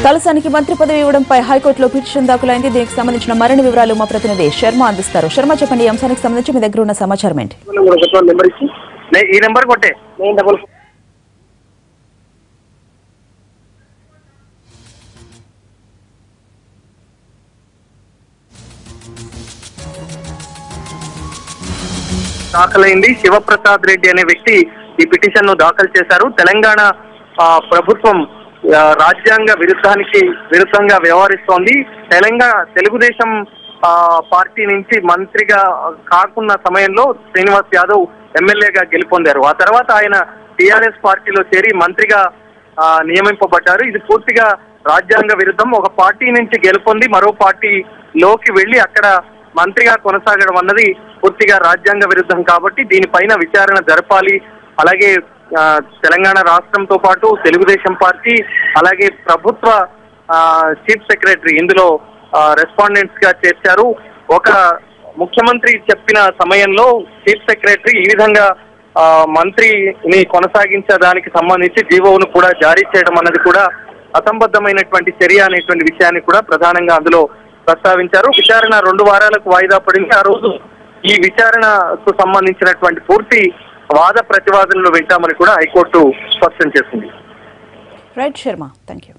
కలసానికి మంత్రి పదవి ఇవ్వడంపై హైకోర్టులో పిటిషన్ దాఖలైంది. దీనికి సంబంధించిన మరిన్ని వివరాలు మా ప్రతినిధి శర్మ అందిస్తారు. శర్మ, చెప్పండి, ఈ అంశానికి సంబంధించి మీ దగ్గర ఉన్న సమాచారం ఏంటి? ఈ నెంబర్ కొట్టే దాఖలైంది. శివప్రసాద్ రెడ్డి అనే వ్యక్తి ఈ పిటిషన్ ను దాఖలు చేశారు. తెలంగాణ ప్రభుత్వం రాజ్యాంగ విరుద్ధంగా వ్యవహరిస్తోంది. తెలుగుదేశం పార్టీ నుంచి మంత్రిగా కాకున్న సమయంలో శ్రీనివాస్ యాదవ్ ఎమ్మెల్యేగా గెలుపొందారు. ఆ తర్వాత ఆయన టీఆర్ఎస్ పార్టీలో చేరి మంత్రిగా నియమింపబడ్డారు. ఇది పూర్తిగా రాజ్యాంగ విరుద్ధం. ఒక పార్టీ నుంచి గెలుపొంది మరో పార్టీలోకి వెళ్లి అక్కడ మంత్రిగా కొనసాగడం అన్నది పూర్తిగా రాజ్యాంగ విరుద్ధం. కాబట్టి దీనిపైన విచారణ జరపాలి. అలాగే తెలంగాణ రాష్ట్రంతో పాటు తెలుగుదేశం పార్టీ అలాగే ప్రభుత్వ చీఫ్ సెక్రటరీ ఇందులో రెస్పాండెంట్స్ గా చేర్చారు. ఒక ముఖ్యమంత్రి చెప్పిన సమయంలో చీఫ్ సెక్రటరీ ఈ విధంగా మంత్రిని కొనసాగించడానికి సంబంధించి జీవోను కూడా జారీ చేయడం అన్నది కూడా అసంబద్ధమైనటువంటి చర్య అనేటువంటి విషయాన్ని కూడా ప్రధానంగా అందులో ప్రస్తావించారు. విచారణ 2 వారాలకు వాయిదా పడింది. ఆ రోజు ఈ విచారణకు సంబంధించినటువంటి పూర్తి వాద ప్రతివాదనలు వింటామని కూడా హైకోర్టు స్పష్టం చేసింది. Right Sharma, thank you.